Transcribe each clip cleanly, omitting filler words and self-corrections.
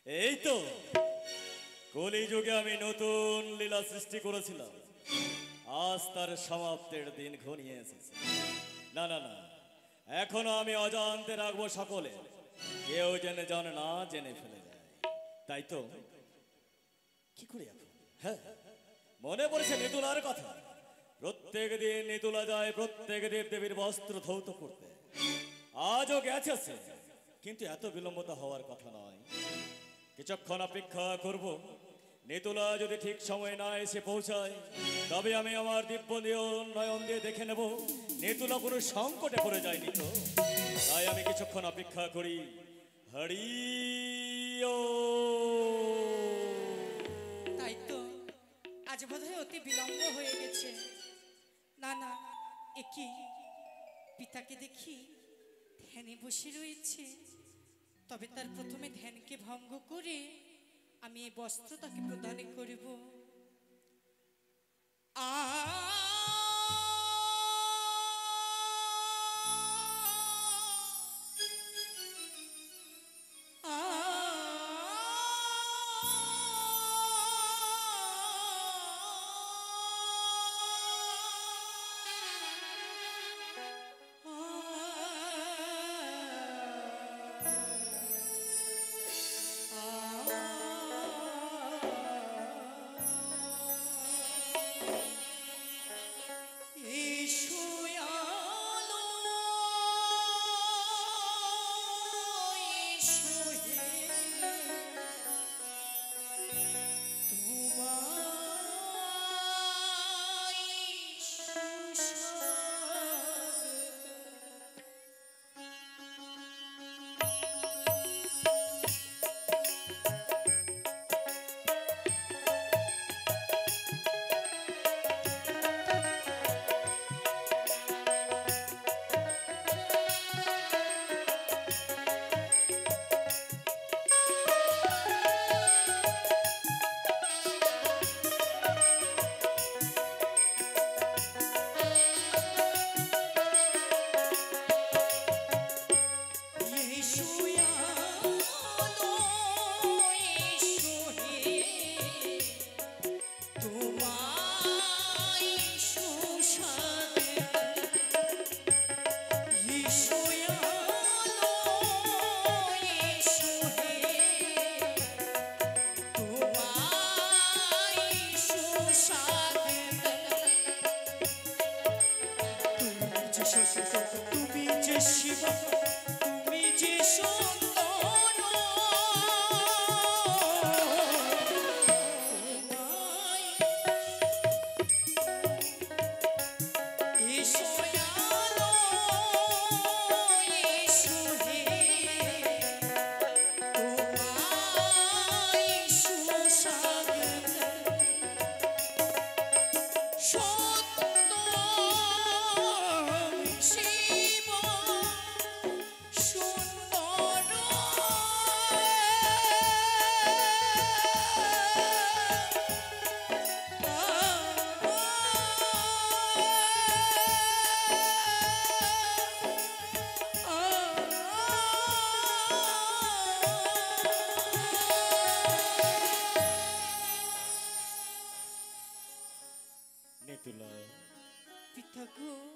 এই তো কলিযুগে আমি নতুন লীলা সৃষ্টি করেছিলাম, আজ তার সমাপ্তির দিন ঘনিয়ে এসেছে। না না না, এখনো আমি অজান্তে রাখবো সকলে, কেউ জেনে জানে না জেনে ফেলে যায়। তাই তো কি করি এখন? হ্যাঁ, মনে পড়েছে নিতুলার কথা। প্রত্যেক দিন নিতুলা যায় প্রত্যেক দেব দেবীর বস্ত্র ধৌত করতে। আজও গেছে সে, কিন্তু এত বিলম্বতা হওয়ার কথা নয়। কিছুক্ষণ অপেক্ষা করব, নিতুলা যদি ঠিক সময় না এসে পৌঁছায় তবে আমি আমার দিব্য নয়ন দিয়ে দেখে নেব নিতুলা কোনো সংকটে পড়ে যায়নি তো। তাই আমি কিছুক্ষণ অপেক্ষা করি। হরি ও। তাই তো আজ বোধহয় অতি বিলম্ব হয়ে গেছে। না না, একই পিতাকে দেখি ধ্যানে বসে রয়েছে। তবে তার প্রথমে ধ্যানকে ভঙ্গ করে আমি এই বস্ত্র তাকে প্রদান করব। আ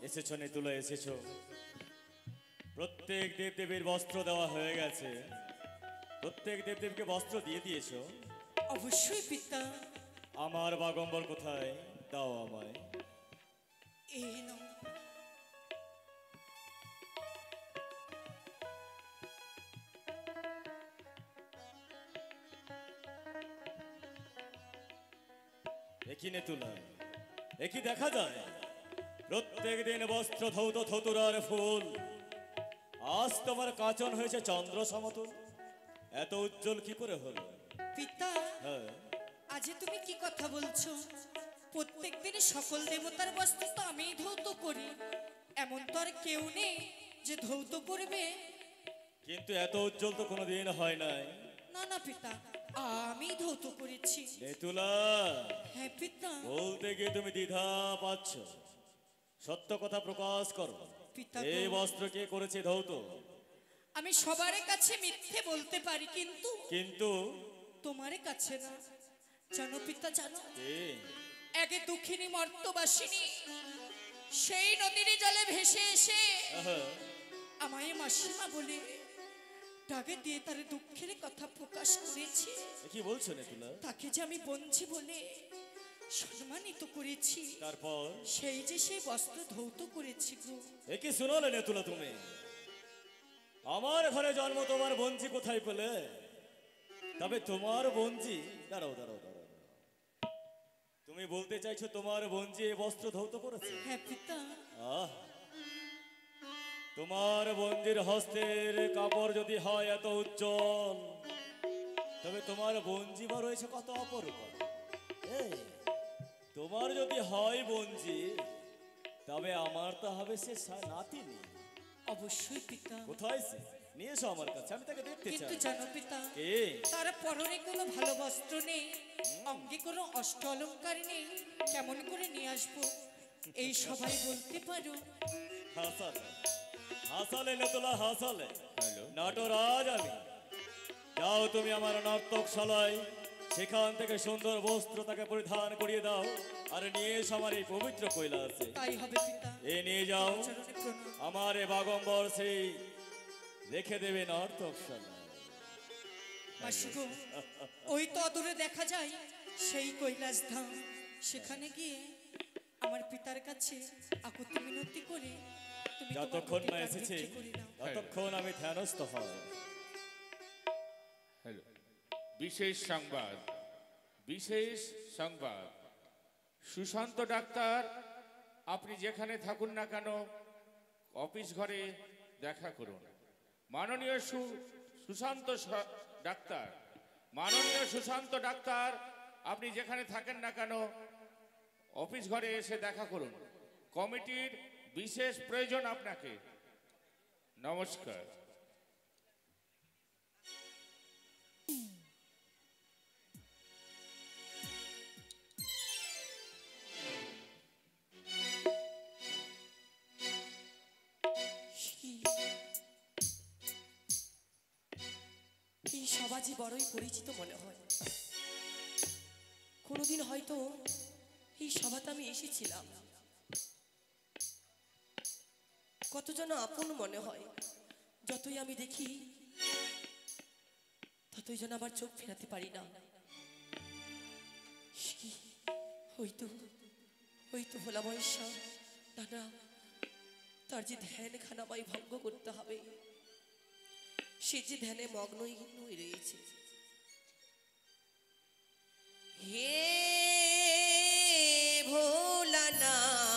এসেছো নিতুলা, এসেছো। প্রত্যেক দেবদেবীর বস্ত্র দেওয়া হয়ে গেছে, প্রত্যেক দেবদেবীকে বস্ত্র দিয়ে দিয়েছো? অবশ্যই পিতা। আমার বাগম্বর কোথায়? দাও আমায়। এই নাও। একই নিতুলা, একই দেখা যায় প্রত্যেক দিন বস্ত্র ধৌত ধতুরার ফুল, আজ তোমার কাঁচন হয়েছে চন্দ্র সমতুল। এত উজ্জ্বল কি করে হলো? পিতা, হ্যাঁ, আজ তুমি কি কথা বলছো? প্রত্যেক দিন সকল দেবতার বস্ত্র তো আমিই ধৌত করি, এমন তো আর কেউ নেই যে ধৌত করবে। কিন্তু এত উজ্জ্বল তো কোনোদিন হয় নাই। না না পিতা, আমি ধৌত করেছি। নিতুলা, হ্যাঁ পিতা। বলতে গিয়ে তুমি দ্বিধা পাচ্ছ, সত্য কথা প্রকাশ করো। পিতা এই বস্ত্র কে করেছে ধৌত? আমি সবার কাছে মিথ্যে বলতে পারি, কিন্তু কিন্তু তোমার কাছে না। জানো পিতা, জানো, এ, আগে দুঃখিনী মর্তবাসিনী সেই নদীর জলে ভেসে এসে আহা, আমায় মাসিমা বলে ডাকে দিয়ে তার দুঃখের কথা প্রকাশ করেছে। এ কি বলছো নেতুলা? তাকে যে আমি বঞ্চি বলে সম্মানিত করেছি, তারপর সেই যে সেই বস্ত্র ধৌত করেছি গো। এ কি শুনালে নেতুলা তুমি? আমার ঘরে জন্ম, তোমার বঞ্জি কোথায় পেলে? তবে তোমার বঞ্জি, দাঁড়াও দাঁড়াও দাঁড়াও, তুমি বলতে চাইছো তোমার বঞ্জি এ বস্ত্র ধৌত করেছে? হ্যাঁ পিতা। আহ, তোমার বঞ্জির হস্তের কাপড় যদি হয় এত উজ্জ্বল, তবে তোমার বঞ্জি বা রয়েছে কত অপরূপা। এই, তোমার যদি হয় বঞ্জি, তবে আমার তো হবে সে নাতিনি। অবশ্যই পিতা। কোথায় সে? নিয়ে এসো আমার কাছে, আমি তাকে দেখতে কিন্তু চাই। জানো পিতা, কে? তার পরনে কোনো ভালো বস্ত্র নেই, অঙ্গে কোনো অষ্ট অলঙ্কার নেই, কেমন করে নিয়ে আসবো? এই সবাই বলতে পারো। হাসালে, হাসালে নেতুলা, হাসালে। নটরাজ আমি। যাও তুমি আমার নর্তকশালায়, সেখান থেকে সুন্দর বস্ত্র তাকে পরিধান করিয়ে দাও, আর নিয়ে এসো আমার এই পবিত্র কৈলাসে। তাই হবে পিতা। এ নিয়ে যাও, চরণে প্রণাম। আমার এ বাগম্বর সেই রেখে দেবে নর্তকশালায়। মাসিগো, ওই তো অদূরে দেখা যায় সেই কৈলাস ধাম। সেখানে গিয়ে আমার পিতার কাছে আকুতি মিনতি করে তুমি তোমার যতক্ষণ না অধিকার এসেছে ভিক্ষে করে নাও। ততক্ষণ আমি ধ্যানস্থ হই। হ্যালো, বিশেষ সংবাদ, বিশেষ সংবাদ। সুশান্ত ডাক্তার, আপনি যেখানে থাকুন না কেন অফিস ঘরে দেখা করুন। মাননীয় সুশান্ত ডাক্তার, মাননীয় সুশান্ত ডাক্তার, আপনি যেখানে থাকেন না কেন অফিস ঘরে এসে দেখা করুন। কমিটির বিশেষ প্রয়োজন আপনাকে। নমস্কার। এই সমাজে বড়ই পরিচিত মনে হয়। কোনোদিন হয়তো এই সভাতে আমি এসেছিলাম। কত যেন আপন মনে হয়। যতই আমি দেখি ততই যেন আমার চোখ ফেরাতে পারি না। ওই তো ভোলা মহেশ্বর, দাদা, তার যে ধ্যান খানামাই ভঙ্গ করতে হবে, সে যে ধ্যানে মগ্নই রয়েছে। হে ভোলানাথ,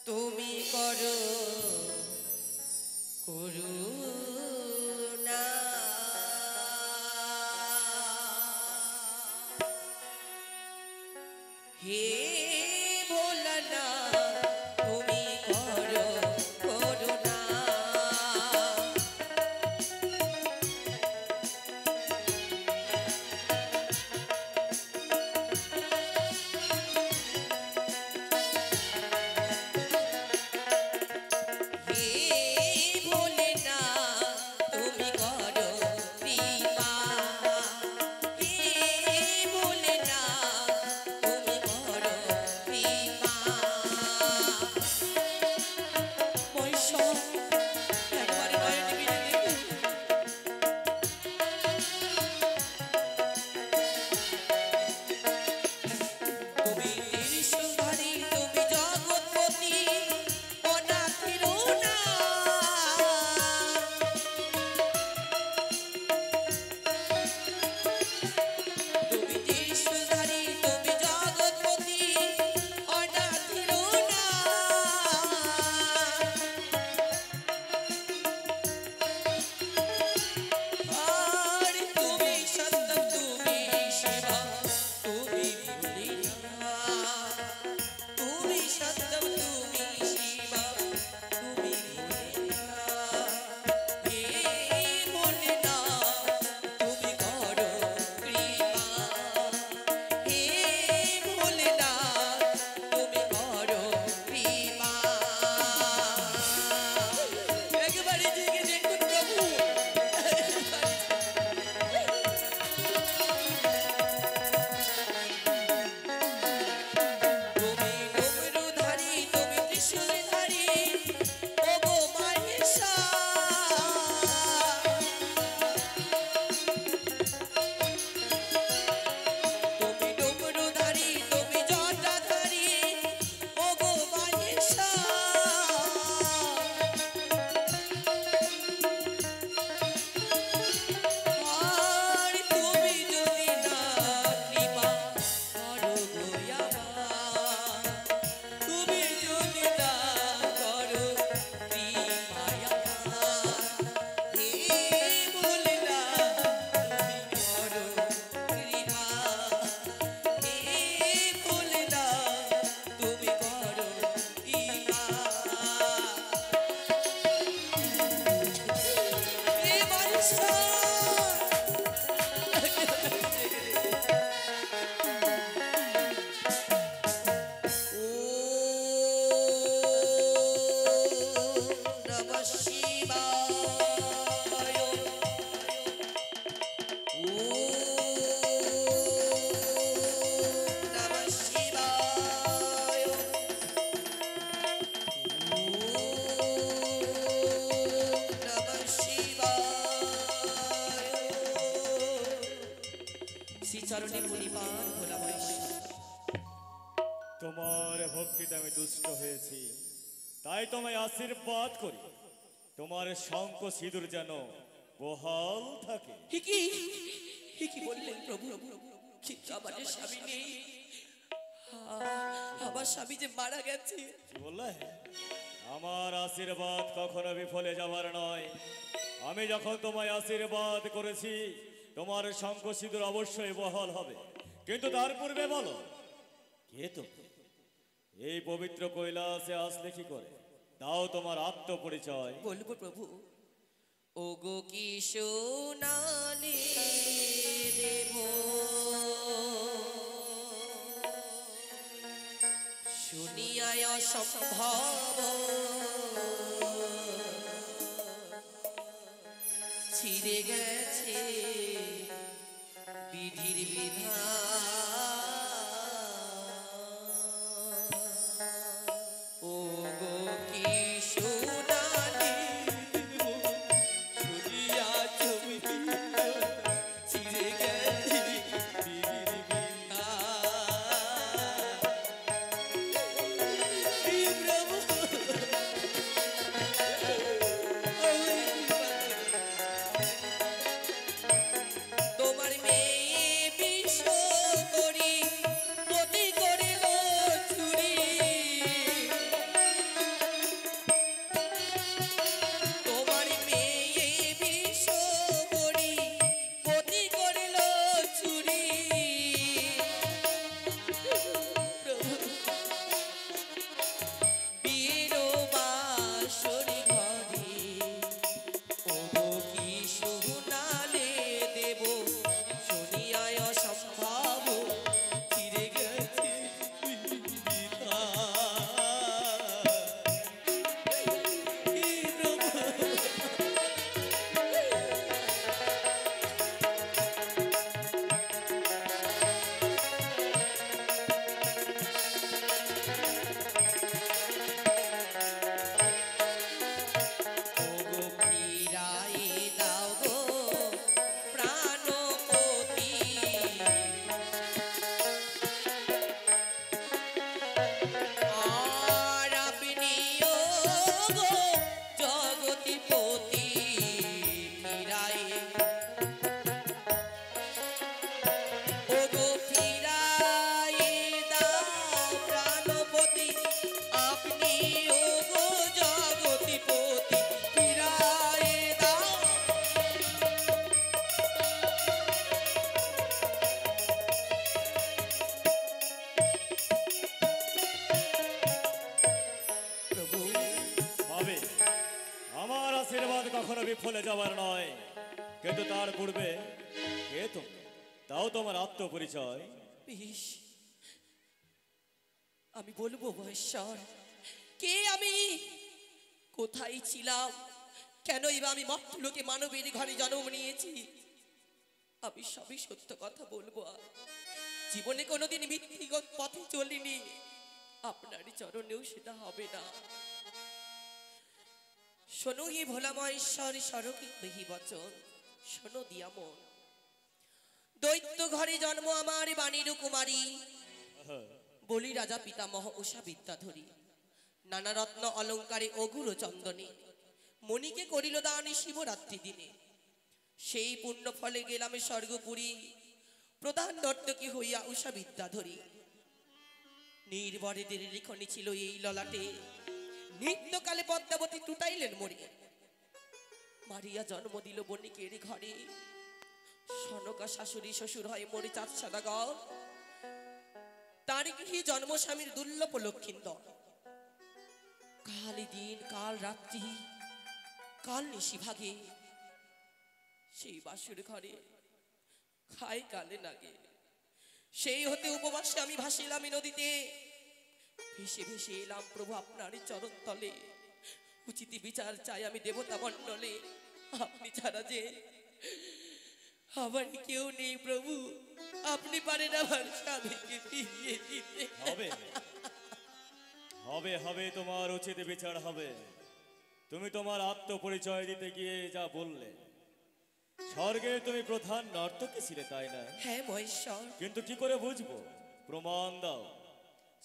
তুমি করো করুণা। হে ভোলানাথ, তুমি করো করুণা। হে ভোলেনাথ, তুমি করো কৃপা। হে ভোলেনাথ, তুমি করো শ্রীচরণে পরিবার ভোলা মহেশ্বর। তোমার ভক্তিতে আমি দুষ্ট হয়েছি, তাই তোমায় আশীর্বাদ করি তোমার শঙ্খ সিঁদুর যেন বহাল থাকে। কি বললেন প্রভু? কিন্তু আমার যে স্বামী নেই, আমার স্বামী যে মারা গেছে। কি বললে? আমার আশীর্বাদ কখনো বিফলে যাবার নয়। আমি যখন তোমায় আশীর্বাদ করেছি, তোমার শঙ্খ সিঁদুর অবশ্যই বহাল হবে। কিন্তু তার পূর্বে বলো, কে তো এই পবিত্র কৈলাসে আসলে কি করে? দাও তোমার আত্মপরিচয়। বলবো প্রভু। ও গো কি সোনালি দেব, শুনিয়ায় অসম্ভব ছিঁড়ে গেছে বিধির বিধান। ও গো কি সোনালি দেব, শুনিয়া তুমি ছিঁড়ে গেছে বিধির বিধান। তোমার মেয়ে বিষ করি পতি করিল চুরি, তোমার মেয়ে বিষ করি পতি করিল চুরি। বিয়ের বাসরি ঘরে ওগো কি সোনালে দেব, শুনিয়ায় অসম্ভব ছিঁড়ে গেছে ওগো ফিরায়ে দাও গো প্রাণপতি, আর আপনিও গো জগতিপতি ফিরায়ে, ওগো ফিরায়ে দাও প্রাণপতি, আপনিও গো জগতিপতি ফিরায়ে দাও। প্রভু ভাবে আমার আশীর্বাদ কখনো বিফলে যাবার নয়। কিন্তু তার পূর্বে কে তুমি? দাও তোমার আত্মপরিচয়। বেশ, আমি বলবো মহেশ্বর, কে আমি, কোথায় ছিলাম, কেনই বা আমি মর্তলোকে মানবের ঘরে জন্ম নিয়েছি। আমি সবই সত্য কথা বলবো। জীবনে কোনোদিন মিথ্যিগত পথে চলিনি, আপনার চরণেও সেটা হবে না। শোনো হে ভোলা মহেশ্বর সরকি দেহি বচন, শোনো দিয়া মন। দৈত্য ঘরে জন্ম আমার বাণীর কুমারী, বলি রাজা পিতামহ উষা বিদ্যাধরী। নানা রত্ন অলঙ্কারে অগুর চন্দনে, মণিকে করিল দান শিবরাত্রি দিনে। সেই পুণ্য ফলে গেলাম স্বর্গপুরী, প্রধান নর্তকী হইয়া উষা বিদ্যাধরী। নির্বরেদের লিখনি ছিল এই ললাটে, নিত্যকালে পদ্মাবতী টুটাইলেন মরে। মারিয়া জন্ম দিল বণিকের ঘরে, সনকা শাশুড়ি শ্বশুর হয় মরে চাঁদ সদাগর। তার গৃহে জন্ম স্বামীর দুর্লভ লক্ষিন্দর। কালি দিন কাল রাত্রি কাল নিশি ভাগে, সেই বাসুর ঘরে খাই কালে নাগে। সেই হতে উপবাসে আমি ভাসিলাম এই নদীতে, ভেসে ভেসে এলাম প্রভু আপনার চরণ তলে। উচিত বিচার চাই আমি দেবতা মণ্ডলে, আপনি ছাড়া যে আমার কেউ নেই প্রভু, আপনি পারেন আমার স্বামীকে ফিরিয়ে দিতে। হবে হবে হবে তোমার উচিত বিচার হবে। তুমি তোমার আত্মপরিচয় দিতে গিয়ে যা বললে, স্বর্গে তুমি প্রধান নর্তকী ছিলে, তাই না? হ্যাঁ মহেশ্বর। কিন্তু কি করে বুঝবো? প্রমাণ দাও।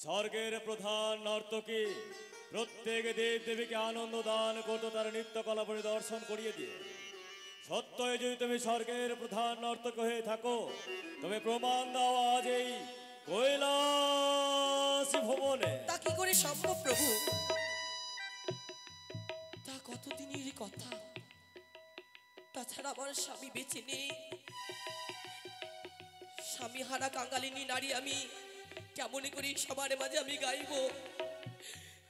স্বর্গের প্রধান নর্তকী প্রত্যেক দেব দেবীকে আনন্দ দান করতো তার নৃত্যকলা পরিদর্শন করিয়ে দিয়ে। সত্যই যদি তুমি স্বর্গের প্রধান নর্তক হয়ে থাকো, তবে প্রমাণ দাও আজ এই কৈলাস ভবনে। তা কি করে সম্ভব প্রভু? তা কতদিনের কথা। তাছাড়া আমার স্বামী বেঁচে নেই। স্বামী হারা কাঙ্গালিনী নারী আমি। কেমন করে সবার মাঝে আমি গাইব?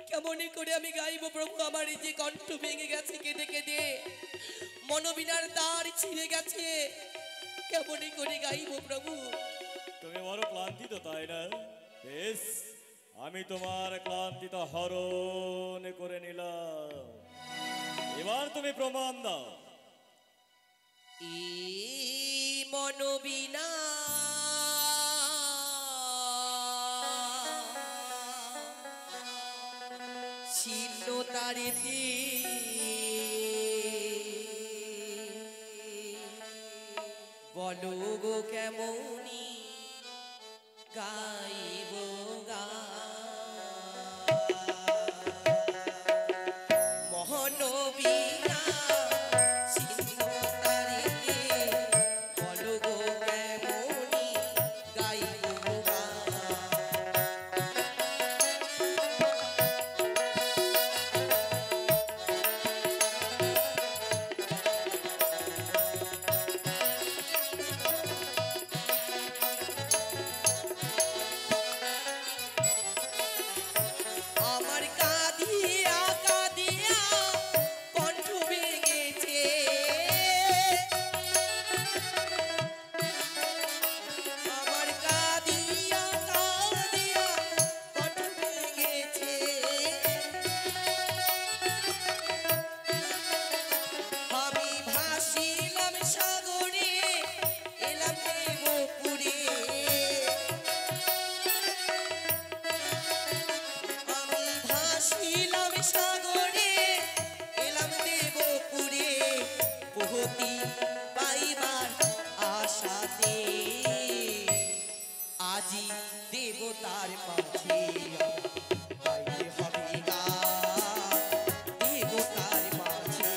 কেমন করে আমি গাইব প্রভু? আমার এই যে কণ্ঠ ভেঙে গেছে কেঁদে কেঁদে, মনোবিনার দ্বার ছিঁড়ে গেছে, কেমন করে গাইব প্রভু? তুমি বড় ক্লান্তিত, তাই না? বেশ, আমি তোমার ক্লান্তিত হরণ করে নিলাম। এবার তুমি প্রমাণ দাও। এই মনোবিনা ছিন্ন তারেতে বলো গো কেমনি গাইব মহানবীনা ছিন্ন তারেতে বলো গো কেমনি গাইব আমার কাঁদিয়া কাঁদিয়া কণ্ঠ ভেঙেছে, আমার কাঁদিয়া কাঁদিয়া কণ্ঠ ভেঙেছে। আমি ভাসিলাম সাগরে, এলাম দেবপুরে। আমি ভাসিলাম সাগরে, এলাম দেবপুরে। বহুতি পাইবার আশাতে আজি দেবতার মাঝে গাইতে হবে গান। দেবতার মাঝে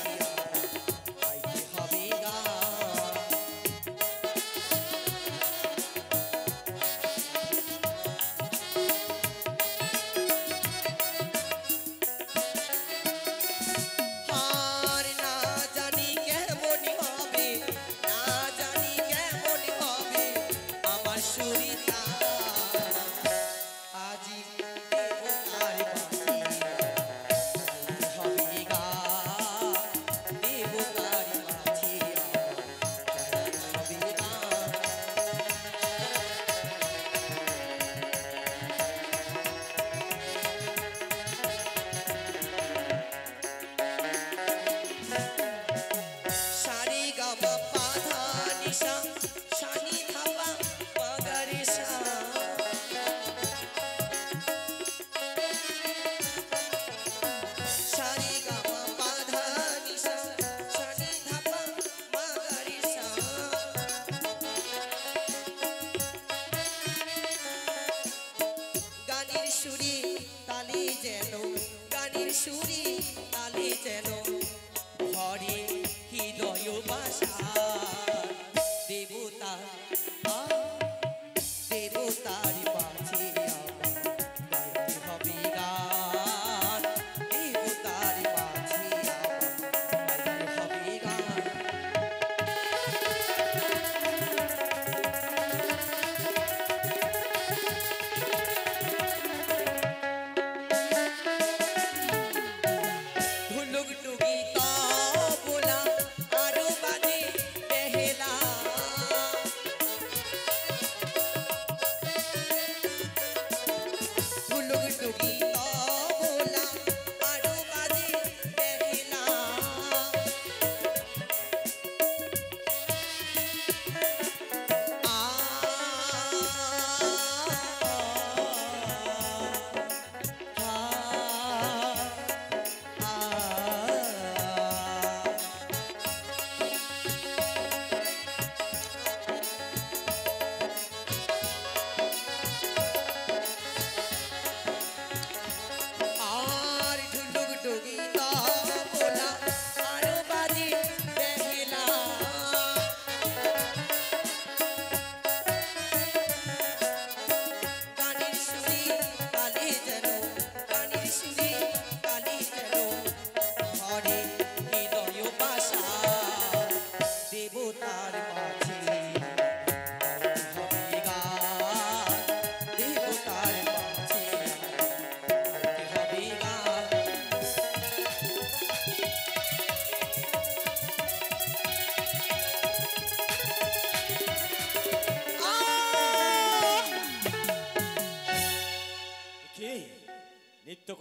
গাইতে হবে গান। আর না জানি কেমন হবে, না জানি কেমন হবে আমার শরীরটা। আজি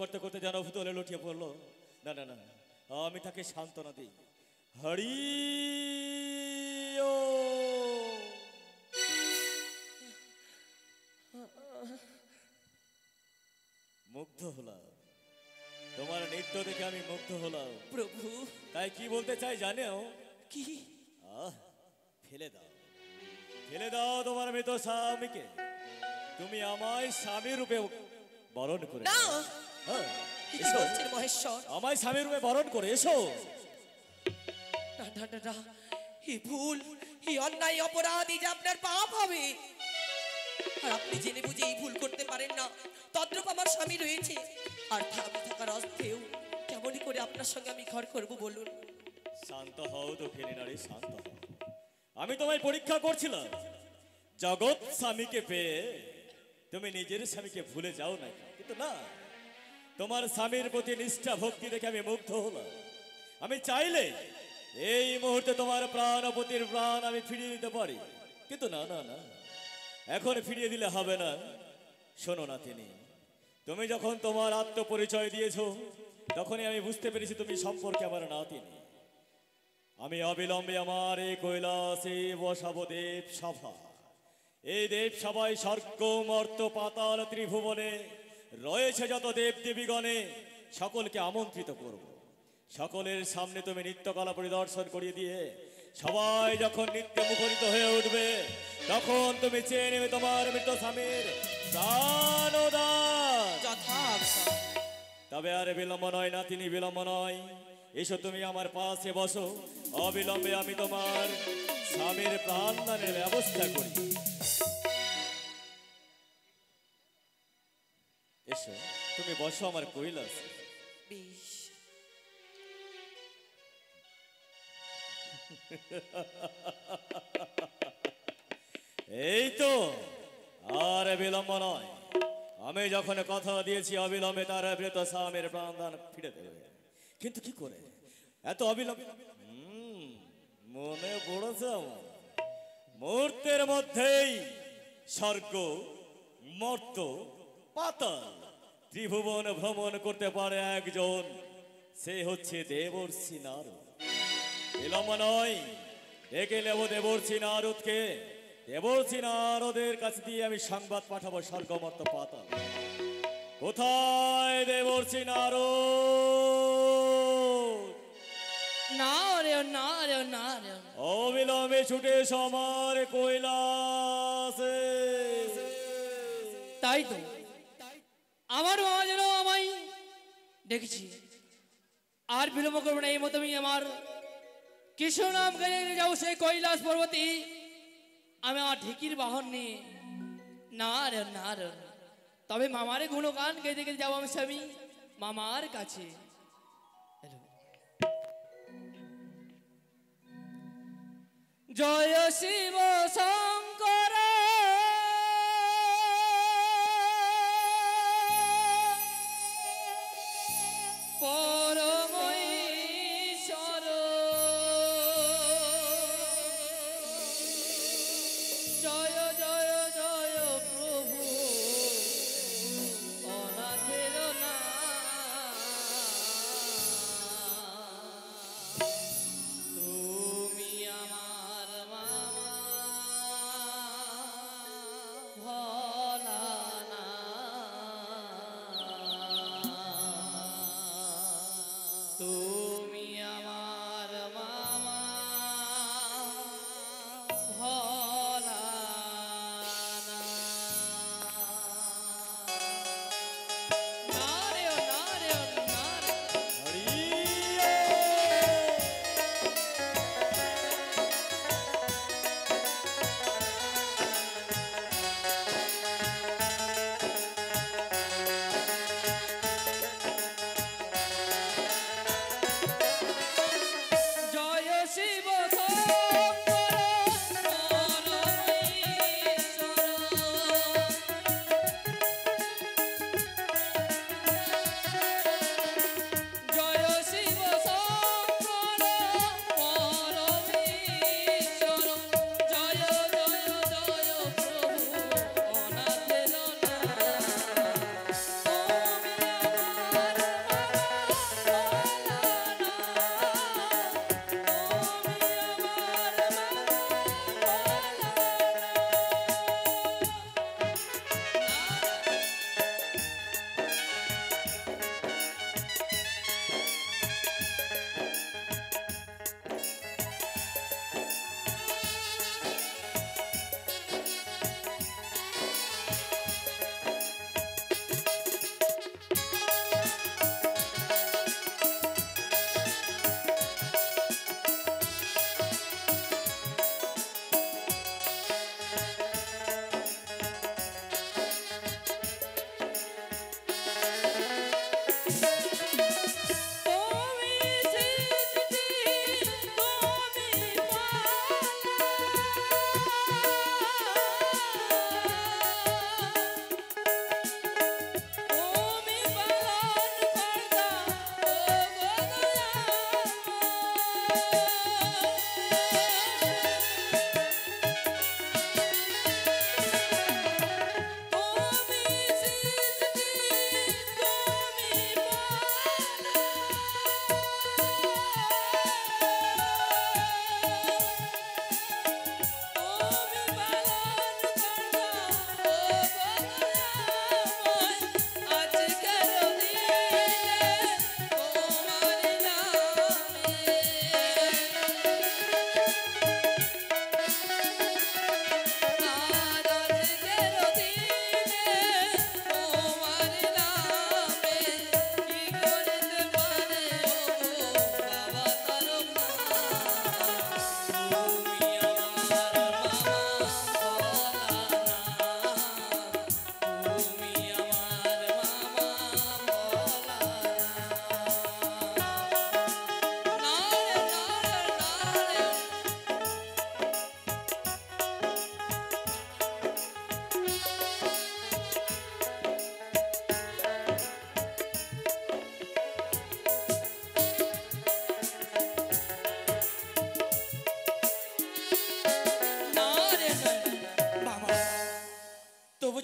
করতে করতে যেন ভূতলে লুটিয়ে পড়লো। না না না, আমি তাকে সান্ত্বনা দিই। হরি ও মুগ্ধ হলাম, তোমার নৃত্য দেখে আমি মুগ্ধ হলাম। প্রভু তাই কি বলতে চাই জানো? কি? আহ, ফেলে দাও, ফেলে দাও তোমার মৃত স্বামীকে। তুমি আমায় স্বামী রূপে বরণ করে না। নাও। হ্যাঁ, কি এসো, বলছেন মহেশ্বর? আমায় স্বামী রূপে বরণ করে এসো। না না না না, এই ভুল, এই অন্যায় অপরাধ, এই যে আপনার পাপ হবে। আর আপনি জেনে বুঝে এই ভুল করতে পারেন না। তদ্রূপ আমার স্বামী রয়েছে, আর আমি থাকার অর্থেও কেমনই করে আপনার সঙ্গে আমি ঘর করব বলুন? শান্ত হও দক্ষিণী নারী, শান্ত হও। আমি তোমায় পরীক্ষা করছিলাম, জগৎ স্বামীকে পেয়ে তুমি নিজের স্বামীকে ভুলে যাও না, কিন্তু না, তোমার স্বামীর প্রতি নিষ্ঠা ভক্তি দেখে আমি মুগ্ধ হলাম। আমি চাইলে এই মুহূর্তে তোমার প্রাণ পতির প্রাণ আমি ফিরিয়ে দিতে পারি, কিন্তু না না না, এখন ফিরিয়ে দিলে হবে না। শোনো না তিনি, তুমি যখন তোমার আত্মপরিচয় দিয়েছো তখনই আমি বুঝতে পেরেছি তুমি সম্পর্কে আমার নাতিনি। আমি অবিলম্বে আমার এই কৈলাসে বসাবো দেব সভা। এই দেব সভায় স্বর্গ মর্ত পাতাল ত্রিভুবনে রয়েছে যত দেব দেবীগণে সকলকে আমন্ত্রিত করব। সকলের সামনে তুমি নৃত্যকলা পরিদর্শন করিয়ে দিয়ে সবাই যখন নৃত্যে মুখরিত হয়ে উঠবে তখন তুমি চেয়ে নেবে তোমার মৃত স্বামীর প্রাণদান। যথার্থ। তবে আর বিলম্ব নয় না, তিনি বিলম্ব নয়, এসো তুমি আমার পাশে বসো। অবিলম্বে আমি তোমার স্বামীর প্রাণদানের ব্যবস্থা করি। এসো তুমি বসো আমার কৈলাস। বেশ। এই তো, আর বিলম্ব নয়। আমি যখন কথা দিয়েছি অবিলম্বে তার মৃত স্বামীর প্রাণদান ফিরে দেবে, কিন্তু কি করে এত অবিলম্বে? মনে পড়েছে আমার, মুহূর্তের মধ্যেই স্বর্গ মর্ত পাতাল ত্রিভুবন ভ্রমণ করতে পারে একজন, সে হচ্ছে দেবর্ষি নারদ। বিলম্ব নয়, ডেকে নেব দেবর্ষি নারদকে। দেবর্ষি নারদের কাছে দিয়ে আমি সংবাদ পাঠাবো স্বর্গমর্ত পাতাল। কোথায় দেবর্ষি নারদ? না রে না রে না রে, অবিলম্বে ছুটে এসো আমার কৈলাসে। তাই তো আমার মা যেন আমায় দেখেছি। আর বিলম্ব করবো না, এই মতো আমি আমার কৃষ্ণ নাম গাইয়ে যাবো সেই কৈলাস পর্বতী। আমি আমার ঢেকির বাহন নিয়ে না রে না রে, তবে মামারে গুণগান গাইতে গাইতে যাবো আমি স্বামী মামার কাছে। জয় শিব শঙ্কর পরমেশ্বর, জয় জয় জয় প্রভু অনাথের তুমি আমার মামা ভোলা না। তুমি আমার মামা ভোলা না। না রে ও না রে ও না রে। হরি ও।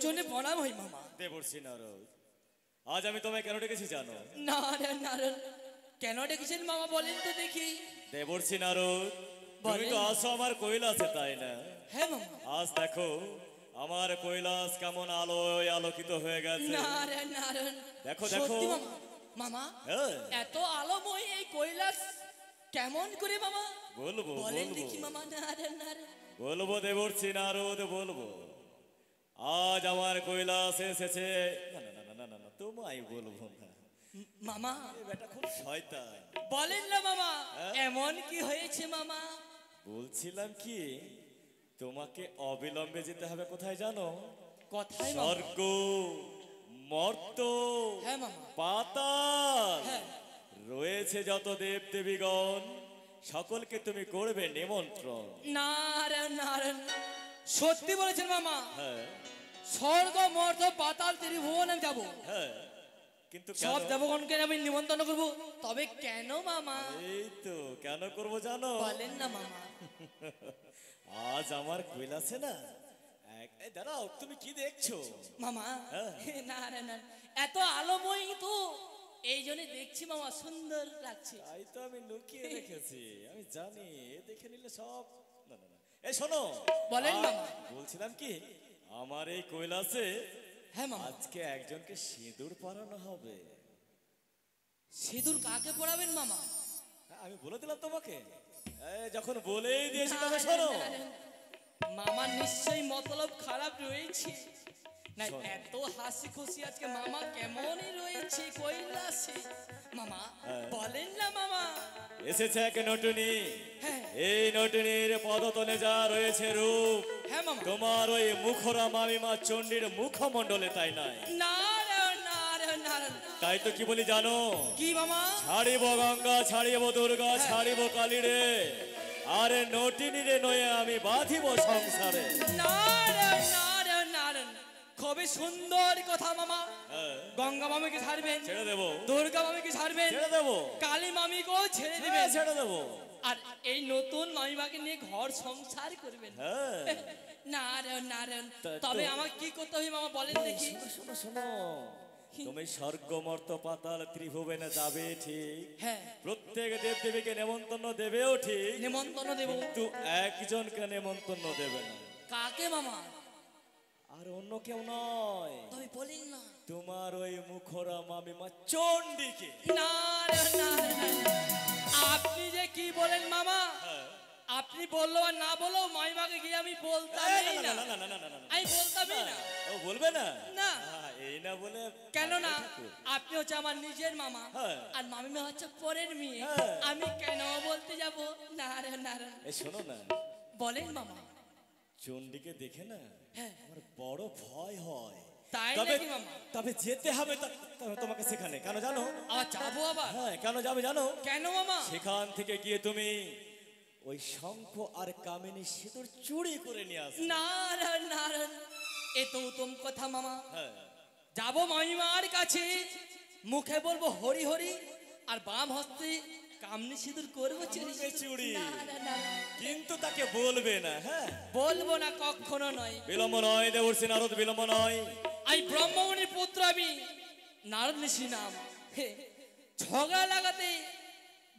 চরণে প্রণাম হই মামা। দেবর্ষি নারদ, আজ আমি তোমায় কেন ডেকেছি জানো? নারায়ণ নারায়ণ, কেন ডেকেছেন মামা বলেন তো দেখি। দেবর্ষি নারদ, তুমি বলেন। তো আসো আমার কৈলাসে, তাই না? হ্যাঁ মামা। আজ দেখো আমার কৈলাস কেমন আলোয় আলোকিত হয়ে গেছে। নারায়ণ নারায়ণ, দেখো, দেখো। সত্যি মামা। মামা, হ্যাঁ, এত আলোময় এই কৈলাস কেমন করে মামা বলবো বলেন বলবো দেখি মামা। নারায়ণ নারায়ণ। বলবো দেবর্ষি নারদ, বলবো। আজ আমার কৈলাসে এসেছে। না না না না না না না, তোমায় বলবো না। মামা এ বেটা খুব শয়তান। বলেন না মামা, হ্যাঁ? এমন কি হয়েছে মামা? বলছিলাম কি, তোমাকে অবিলম্বে যেতে হবে কোথায় জানো? কথাই মামা। স্বর্গ, মর্ত, হ্যাঁ মামা। পাতাল, হ্যাঁ। রয়েছে যত দেব দেবীগণ, সকলকে তুমি করবে নিমন্ত্রণ। নারায়ণ নারায়ণ, সত্যি বলেছেন মামা। হ্যাঁ স্বর্গ মর্ত পাতাল ত্রিভুবন আমি যাবো। হ্যাঁ, কিন্তু কেন? সব দেবগণকে আমি নিমন্ত্রণ করবো, তবে কেন মামা এই তো কেন করব জানো? বলেন না মামা। আজ আমার কৈলাসে না এই দাঁড়াও, তুমি কি দেখছো? মামা হ্যাঁ। নারায়ণ নারায়ণ, এত আলোময় তো এই জন্য দেখছি মামা, সুন্দর লাগছে। তাই তো আমি লুকিয়ে রেখেছি, আমি জানি এ দেখে নিলে সব। না না না, এই শোনো। বলেন আ- মামা। বলছিলাম কি, আমার এই কৈলাসে হ্যাঁ মামা। আজকে একজনকে সিঁদুর পরানো হবে। সিঁদুর কাকে পড়াবেন মামা? হ্যাঁ, আমি বলে দিলাম তোমাকে। যখন বলেই দিয়েছি তবে শোনো। মামা নিশ্চয়ই মতলব খারাপ রয়েছে না, শোনো। এত হাসি খুশি আজকে মামা কেমনই রয়েছে কৈলাসে। মামা হ্যাঁ। বলেন না মামা। এসেছে এক নটুনি। হ্যাঁ। এই নটুনির পদতলে যা রয়েছে রূপ, হ্যাঁ মামা। তোমার ওই মুখরা মামিমা চণ্ডীর মুখমণ্ডলে তাই নাই। নারায়ণ নারায়ণ নারায়ণ। তাই তো কি বলি জানো? কি মামা? ছাড়িব গঙ্গা, ছাড়িব দুর্গা, ছাড়িব কালী রে, আরে নটিনী রে নয়ে আমি বাঁধিব সংসারে। নারায়ণ নারায়ণ নারায়ণ, খুবই সুন্দর কথা মামা। হ্যাঁ, গঙ্গা মামিকে ছাড়বেন, ছেড়ে দেবো, দুর্গা মামিকে ছাড়বেন, ছেড়ে দেবো, কালী মামিকেও ছেড়ে হ্যাঁ, দিবেন, ছেড়ে দেবো। আর এই নতুন মামিমাকে নিয়ে ঘর সংসার করবেন। হ্যাঁ, নারায়ণ নারায়ণ, তা তো- তবে আমার কি করতে হবে মামা বলেন দেখি। শোনো শোনো শোনো, তুমি স্বর্গ মর্ত পাতাল ত্রিভুবনে যাবে ঠিক, হ্যাঁ, প্রত্যেক দেব দেবীকে নেমন্তন্ন দেবেও ঠিক, নিমন্ত্রণ দেব। কিন্তু একজনকে নেমন্তন্ন দেবে না, কাকে মামা? আর অন্য কেউ নয়, তবে বলেন না। তোমার ওই মুখরা মামিমা চণ্ডীকে। নারায়ণ নারায়ণ, আপনি যে কি বলেন মামা, আপনি বললো আর না বলো মাইমাকে গিয়ে আমি বলতামই না না, না না না না না না, আমি বলতামই না। ও বলবে না? না। এই না বলে কেন না, আপনি হচ্ছে আমার নিজের মামা, হ্যাঁ। আর মামিমা হচ্ছে পরের মেয়ে, হ্যাঁ। আমি কেন বলতে যাব? নারায়ণ নারায়ণ, এই শোনো না, বলেন মামা। চণ্ডীকে দেখে না হ্যাঁ। আমার বড় ভয় হয়। তাই তবে নাকি মামা? তবে যেতে হবে তোমাকে সেখানে, কেন জানো? আবার যাবো আবার? হ্যাঁ, কেন যাবে জানো? কেন মামা? সেখান থেকে গিয়ে তুমি ওই শঙ্খ আর কামিনী সিঁদুর চুরি করে নিয়ে আসবে। নারায়ণ নারায়ণ, এ তো উত্তম কথা মামা। হ্যাঁ, যাবো মামিমার কাছে, মুখে বলবো হরি হরি, আর বাম হস্তে কামনি সিঁদুর করবো চুরি। করবে চুরি। নারায়ণ নারায়ণ, কিন্তু তাকে বলবে না। হ্যাঁ, বলবো না, কখনো নয়। বিলম্ব নয় দেবর্ষি নারদ, বিলম্ব নয়। এই ব্রহ্মমণির পুত্র আমি নারদ ঋষি নাম। হে, ঝগড়া লাগাতে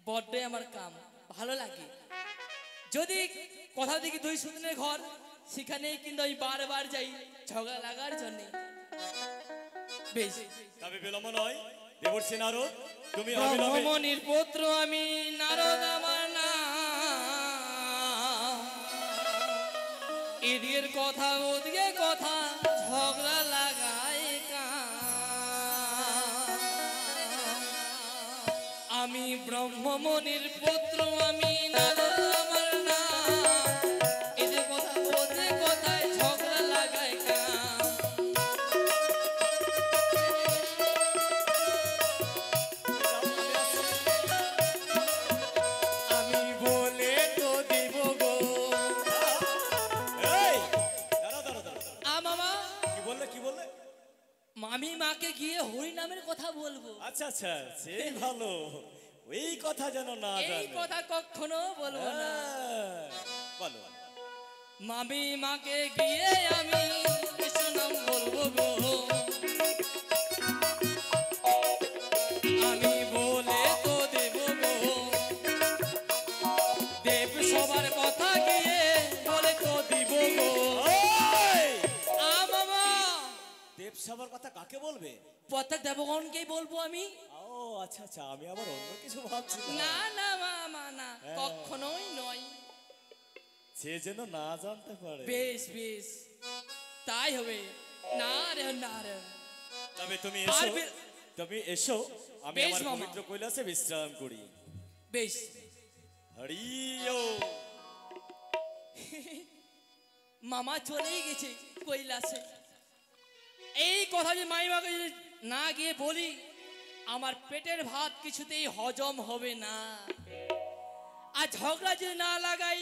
বড্ডই আমার কাম ভালো লাগে। যদি কোথা থেকে দুই সুদিনের ঘর, সেখানেই কিন্তু আমি বারবার যাই ঝগড়া লাগার জন্য। বেশ, তবে বিলম্ব নয় দেবর্ষি নারদ, তুমি অবিলম্বে ব্রহ্মমণির পুত্র আমি নারদ আমার নাম। এদিকের কথা ওদিকে কথা, ঝগড়া লাগায় আমি ব্রহ্মমণির পুত্র আমি নারদ আমার নাম। এদিকে কথা ওদিকে কথায় ঝগড়া লাগায় আমি বলে তো দিব গো। এই, দাঁড়াও, দাঁড়াও, দাঁড়াও। মামা, কি বললে, কি বললে? মামি মাকে গিয়ে হরি নামের কথা বলবো। আচ্ছা আচ্ছা, সেই ভালো, ওই কথা যেন না এই জানে। কথা কখনো বলবো না। হ্যাঁ, বলো। মামি মাকে গিয়ে আমি কৃষ্ণ নাম বলবো বলবে? প্রত্যেক দেবগণকেই বলবো আমি। ও আচ্ছা আচ্ছা, আমি আবার অন্য কিছু ভাবছি। না না মামা না, কখনোই নয়। সে যেন না জানতে পারে। বেশ বেশ, তাই হবে। না রে না রে। তবে তুমি আর এসো, তুমি এসো, আমি বেশ আমার মামা। পবিত্র কৈলাসে বিশ্রাম করি। বেশ। হরিও। মামা চলেই গেছে কৈলাসে। এই কথা যে মাইমাকে যদি না গিয়ে বলি, আমার পেটের ভাত কিছুতেই হজম হবে না। আর ঝগড়া যদি না লাগাই,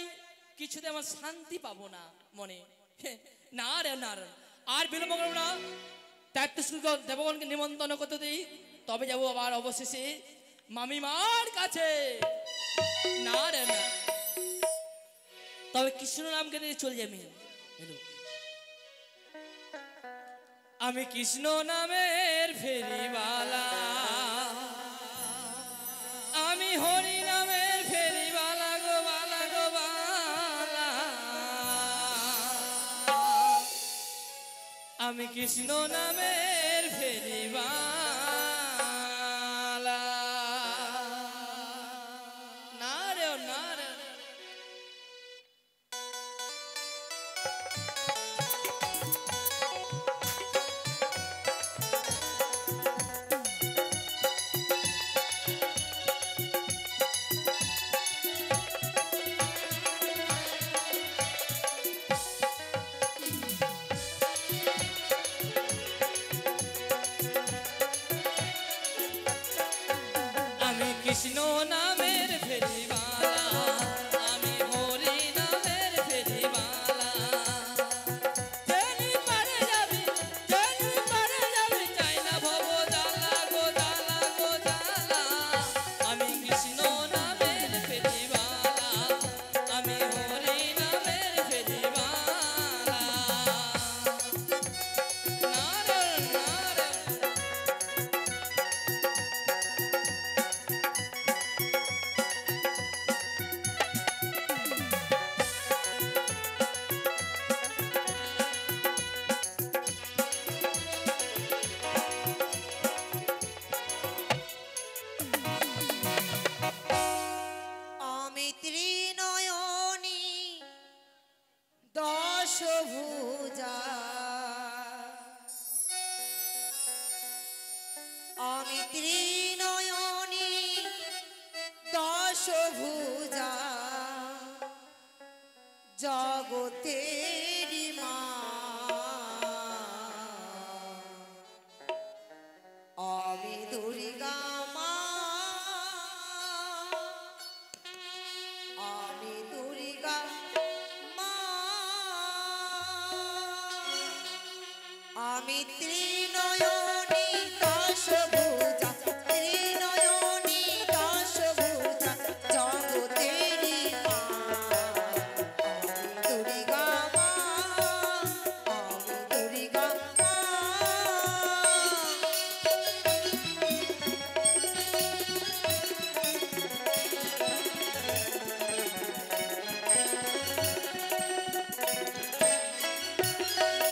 কিছুতে আমার শান্তি পাবো না মনে। না রে না রে, আর বিলম্ব করবো না। দেবগণকে নিমন্ত্রণ করতে দিই, তবে যাবো আবার অবশেষে মামিমার কাছে। না রে না, তবে কৃষ্ণ নামকে নিয়ে চলে যাবি। আমি কৃষ্ণ নামের ফেরিওয়ালা, আমি হরি নামের ফেরিওয়ালা গো বালা গো বালা। আমি কৃষ্ণ নামের ফেরিওয়ালা। না রে না রে। আমি কৃষ্ণ নামের ফেরিওয়ালা, আমি হরি নামের ফেরিওয়ালা। যেনি পারে যাবি, যেনি পারে যাবি, চাই না ভব জ্বালা গো জ্বালা গো জ্বালা। আমি কৃষ্ণ নামের ফেরিওয়ালা, আমি হরি নামের ফেরিওয়ালা। নারায়ণ নারায়ণ। আমি ত্রিনয়নী দশভুজা, আমি ত্রিনয়নী দশভুজা, জগতেরি মা। আমি দুর্গা মা, আমি দুর্গা মা, আমি ত্রিনয়ন